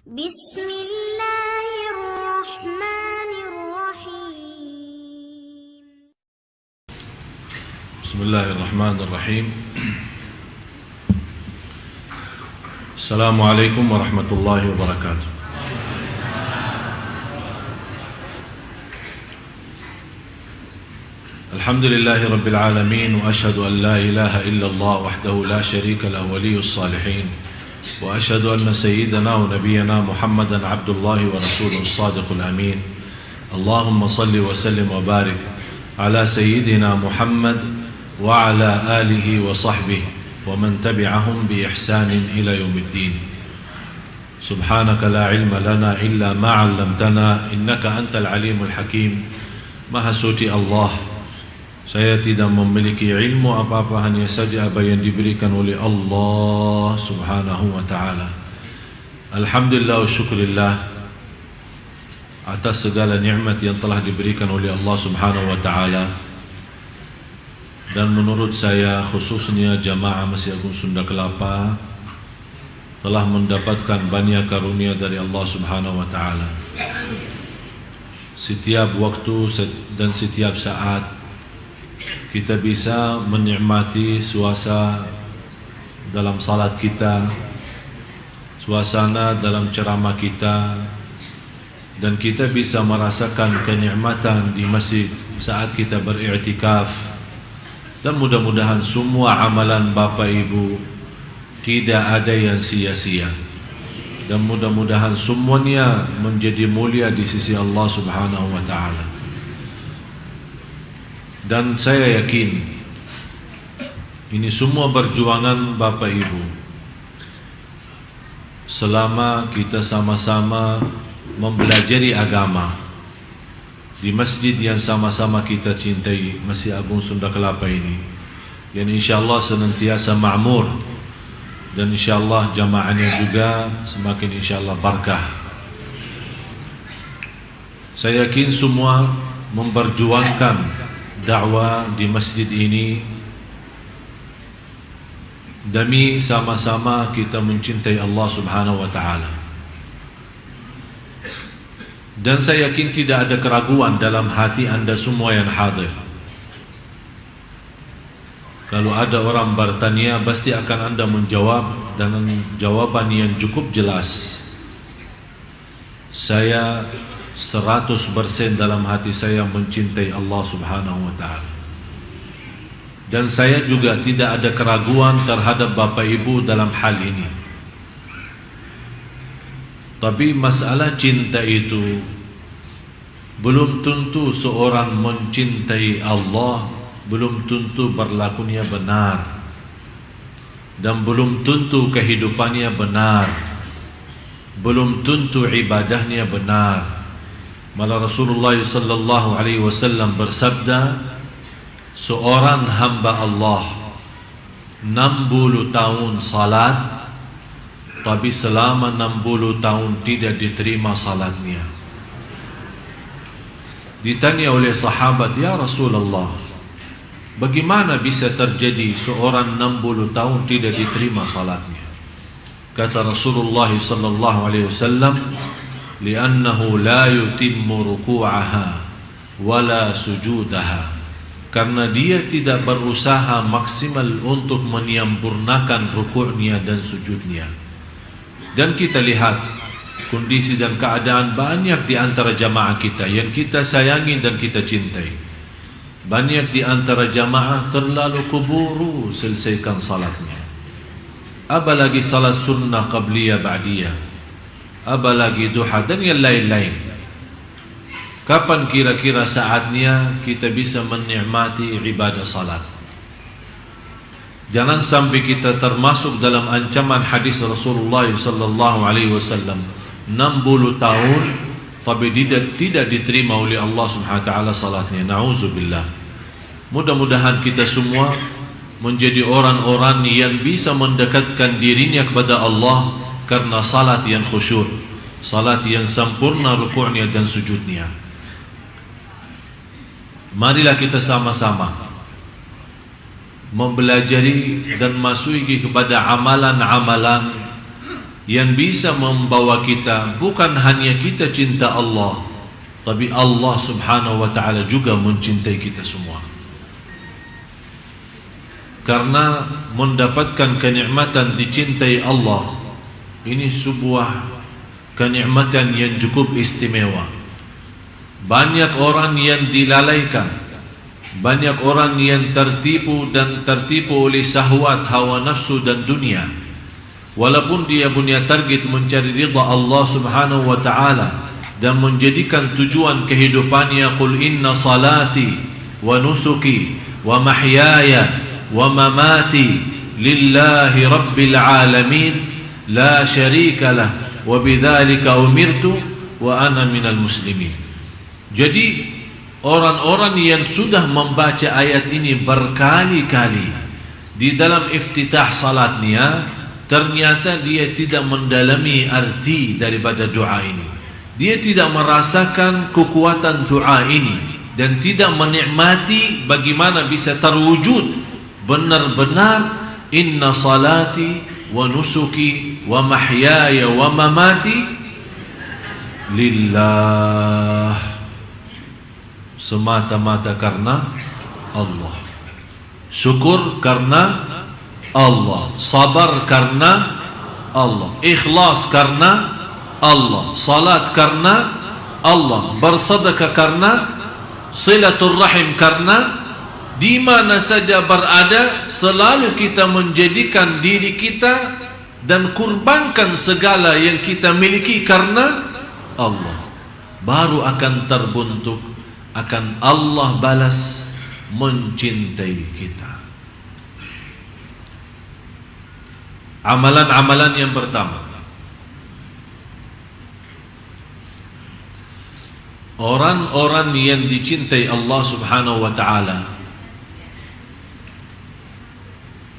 Bismillahirrahmanirrahim. Bismillahirrahmanirrahim. Assalamualaikum warahmatullahi wabarakatuh. Alhamdulillahi rabbil alamin, wa ashhadu an la ilaha illallah wahdahu la sharika lahu waliyus salihin, wa ashhadu anna sayyidana wa nabiyyana Muhammadan abdullahi wa rasuluhu as-sadiqul amin. Allahumma salli wa sallim wa barik ala sayyidina Muhammad wa ala alihi wa sahbihi wa man tabi'ahum bi ihsanin ila yaumiddin. Subhanaka la ilma lana illa ma 'allamtana innaka antal alimul hakim. Maha suci Allah, saya tidak memiliki ilmu apa-apa, hanya saja apa yang diberikan oleh Allah subhanahu wa ta'ala. Alhamdulillah wa syukurillah atas segala nikmat yang telah diberikan oleh Allah subhanahu wa ta'ala. Dan menurut saya, khususnya jamaah Masjid Agung Sunda Kelapa telah mendapatkan banyak karunia dari Allah subhanahu wa ta'ala. Setiap waktu dan setiap saat kita bisa menikmati suasana dalam salat kita, suasana dalam ceramah kita, dan kita bisa merasakan kenikmatan di masjid saat kita beriktikaf. Dan mudah-mudahan semua amalan Bapak Ibu tidak ada yang sia-sia, dan mudah-mudahan semuanya menjadi mulia di sisi Allah subhanahu wa ta'ala. Dan saya yakin ini semua perjuangan Bapak Ibu selama kita sama-sama mempelajari agama di masjid yang sama-sama kita cintai, Masjid Agung Sunda Kelapa ini, yang insyaAllah senantiasa ma'mur, dan insyaAllah jamaahnya juga semakin insyaAllah barakah. Saya yakin semua memperjuangkan dakwah di masjid ini demi sama-sama kita mencintai Allah subhanahu wa ta'ala. Dan saya yakin tidak ada keraguan dalam hati anda semua yang hadir. Kalau ada orang bertanya, pasti akan anda menjawab dengan jawaban yang cukup jelas. Saya 100% dalam hati saya mencintai Allah subhanahu wa ta'ala. Dan saya juga tidak ada keraguan terhadap Bapak Ibu dalam hal ini. Tapi masalah cinta itu belum tentu seorang mencintai Allah, belum tentu berlakunya benar, dan belum tentu kehidupannya benar, belum tentu ibadahnya benar. Malah Rasulullah sallallahu alaihi wasallam bersabda, seorang hamba Allah 60 tahun salat, tapi selama 60 tahun tidak diterima salatnya. Ditanya oleh sahabat, ya Rasulullah, bagaimana bisa terjadi seorang 60 tahun tidak diterima salatnya? Kata Rasulullah sallallahu alaihi wasallam, li'annahu la yutimmu ruku'aha wala sujudaha, karena dia tidak berusaha maksimal untuk menyempurnakan rukuknya dan sujudnya. Dan kita lihat kondisi dan keadaan banyak di antara jamaah kita yang kita sayangi dan kita cintai. Banyak di antara jamaah terlalu keburu selesaikan salatnya, apalagi salat sunnah qabliyah ba'diyah, apalagi duha dan yang lain-lain. Kapan kira-kira saatnya kita bisa menikmati ibadah salat? Jangan sampai kita termasuk dalam ancaman hadis Rasulullah sallallahu alaihi wasallam, 60 tahun tapi tidak diterima oleh Allah Subhanahu wa taala salatnya. Nauzubillah. Mudah-mudahan kita semua menjadi orang-orang yang bisa mendekatkan dirinya kepada Allah karena salat yang khusyuk, salat yang sempurna rukuknya dan sujudnya. Marilah kita sama-sama mempelajari dan masuki kepada amalan-amalan yang bisa membawa kita bukan hanya kita cinta Allah, tapi Allah subhanahu wa ta'ala juga mencintai kita semua. Karena mendapatkan kenikmatan dicintai Allah, ini sebuah kenikmatan yang cukup istimewa. Banyak orang yang dilalaikan, banyak orang yang tertipu oleh syahwat, hawa nafsu dan dunia. Walaupun dia punya target mencari ridha Allah subhanahu wa ta'ala dan menjadikan tujuan kehidupannya, qul inna salati wa nusuki wa mahyaya wa mamati lillahi rabbil alamin la syarika lah wa bidzalika umirtu wa ana minal muslimin. Jadi orang-orang yang sudah membaca ayat ini berkali-kali di dalam iftitah salatnya, ternyata dia tidak mendalami arti daripada doa ini. Dia tidak merasakan kekuatan doa ini dan tidak menikmati bagaimana bisa terwujud benar-benar inna salati wa nusuki wa mahyaya wa mamati lillah, semata-mata karena Allah, syukur karena Allah, sabar karena Allah, ikhlas karena Allah, salat karena Allah, bersedekah karena, silatul rahim karena. Di mana saja berada, selalu kita menjadikan diri kita dan kurbankan segala yang kita miliki karena Allah, baru akan terbentuk, akan Allah balas mencintai kita. Amalan-amalan yang pertama, orang-orang yang dicintai Allah subhanahu wa ta'ala,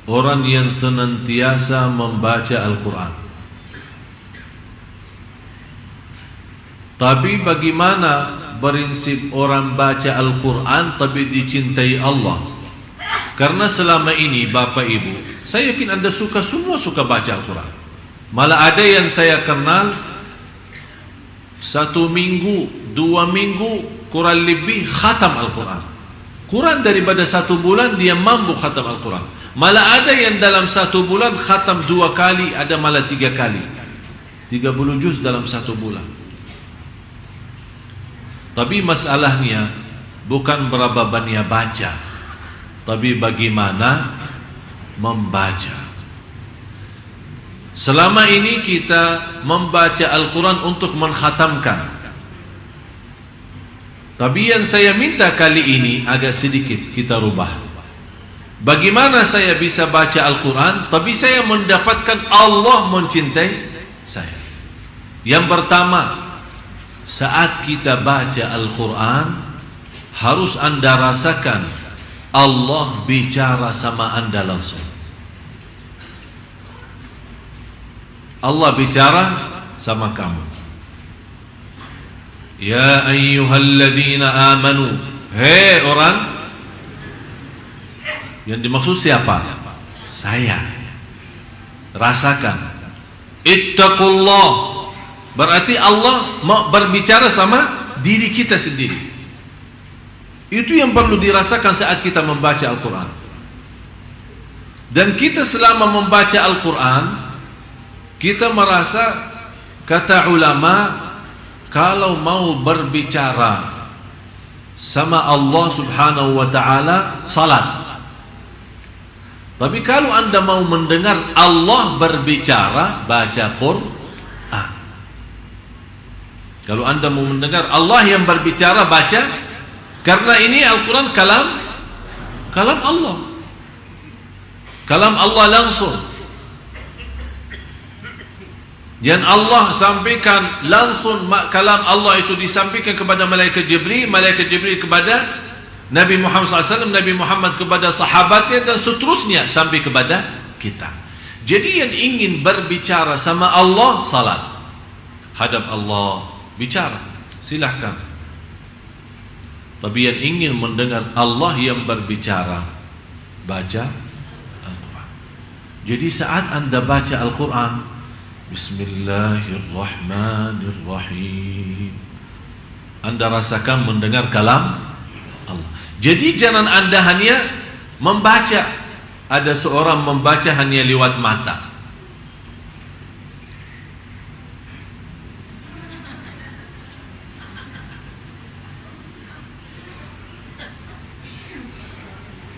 orang yang senantiasa membaca Al-Quran. Tapi bagaimana prinsip orang baca Al-Quran tapi dicintai Allah? Karena selama ini Bapak Ibu, saya yakin Anda semua suka baca Al-Quran. Malah ada yang saya kenal 1 minggu, 2 minggu kurang lebih khatam Al-Quran. Kurang daripada 1 bulan dia mampu khatam Al-Quran. Malah ada yang dalam 1 bulan khatam 2 kali, ada malah 3 kali, 30 juz dalam 1 bulan. Tapi masalahnya bukan berapa banyak baca, tapi bagaimana membaca. Selama ini kita membaca Al-Quran untuk mengkhatamkan, tapi yang saya minta kali ini agak sedikit kita rubah. Bagaimana saya bisa baca Al-Quran tapi saya mendapatkan Allah mencintai saya? Yang pertama, saat kita baca Al-Quran harus Anda rasakan Allah bicara sama Anda langsung. Allah bicara sama kamu. Ya ayyuhalladzina amanu, hei orang. Yang dimaksud siapa? Saya. Rasakan. Ittaqullah, berarti Allah mau berbicara sama diri kita sendiri. Itu yang perlu dirasakan saat kita membaca Al-Quran. Dan kita selama membaca Al-Quran, kita merasa, kata ulama, kalau mau berbicara sama Allah subhanahu wa ta'ala, salat. Tapi kalau Anda mau mendengar Allah berbicara, baca Quran. Kalau Anda mau mendengar Allah yang berbicara, baca. Karena ini Al-Quran kalam Allah. Kalam Allah langsung. Yang Allah sampaikan langsung, kalam Allah itu disampaikan kepada malaikat Jibril kepada Nabi Muhammad SAW, Nabi Muhammad kepada sahabatnya, dan seterusnya sampai kepada kita. Jadi yang ingin berbicara sama Allah, salat, hadap Allah, bicara, silahkan. Tapi yang ingin mendengar Allah yang berbicara, baca Al-Quran. Jadi saat Anda baca Al-Quran, Bismillahirrahmanirrahim. Anda rasakan mendengar kalam Allah. Jadi jangan Anda hanya membaca. Ada seorang membaca hanya lewat mata.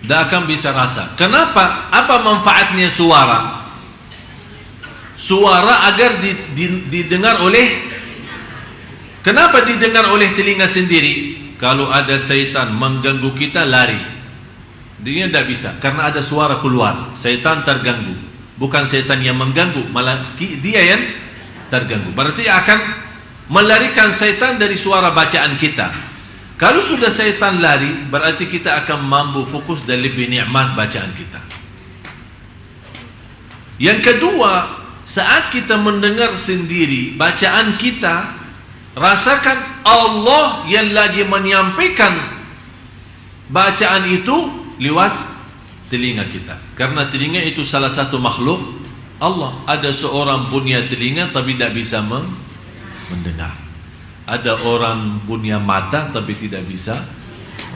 Tak akan bisa rasa. Kenapa? Apa manfaatnya suara? Suara agar didengar oleh. Kenapa didengar oleh telinga sendiri? Kalau ada syaitan mengganggu kita, lari. Dia tidak bisa, karena ada suara keluar. Syaitan terganggu. Bukan syaitan yang mengganggu, malah dia yang terganggu. Berarti akan melarikan syaitan dari suara bacaan kita. Kalau sudah syaitan lari, berarti kita akan mampu fokus dan lebih nikmat bacaan kita. Yang kedua, saat kita mendengar sendiri bacaan kita, rasakan Allah yang lagi menyampaikan bacaan itu lewat telinga kita. Karena telinga itu salah satu makhluk Allah. Ada seorang punya telinga tapi tidak bisa mendengar. Ada orang punya mata tapi tidak bisa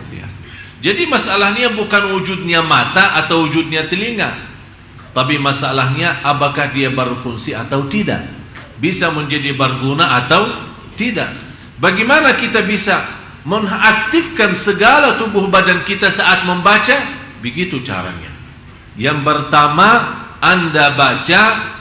melihat. Jadi masalahnya bukan wujudnya mata atau wujudnya telinga, tapi masalahnya apakah dia berfungsi atau tidak, bisa menjadi berguna atau tidak. Bagaimana kita bisa mengaktifkan segala tubuh badan kita saat membaca? Begitu caranya. Yang pertama, Anda baca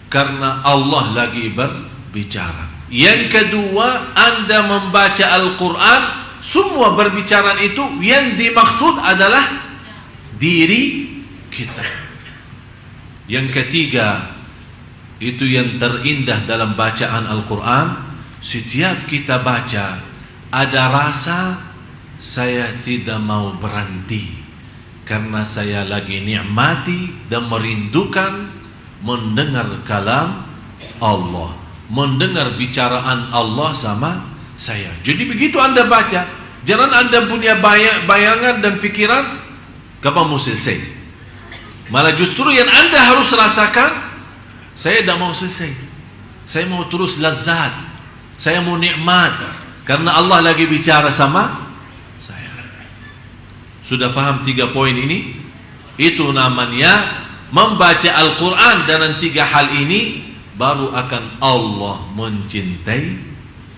karena Allah lagi berbicara. Yang kedua, Anda membaca Al-Quran, semua berbicara itu yang dimaksud adalah diri kita. Yang ketiga, itu yang terindah dalam bacaan Al-Quran, setiap kita baca ada rasa saya tidak mau berhenti, karena saya lagi nikmati dan merindukan mendengar kalam Allah, mendengar bicaraan Allah sama saya. Jadi begitu Anda baca, jangan Anda punya bayangan dan fikiran kapan mau selesai. Malah justru yang Anda harus rasakan, saya tidak mau selesai, saya mau terus lazat, saya mau nikmat, karena Allah lagi bicara sama saya. Sudah faham 3 poin ini? Itu namanya membaca Al-Quran. Dan 3 hal ini baru akan Allah mencintai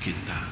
kita.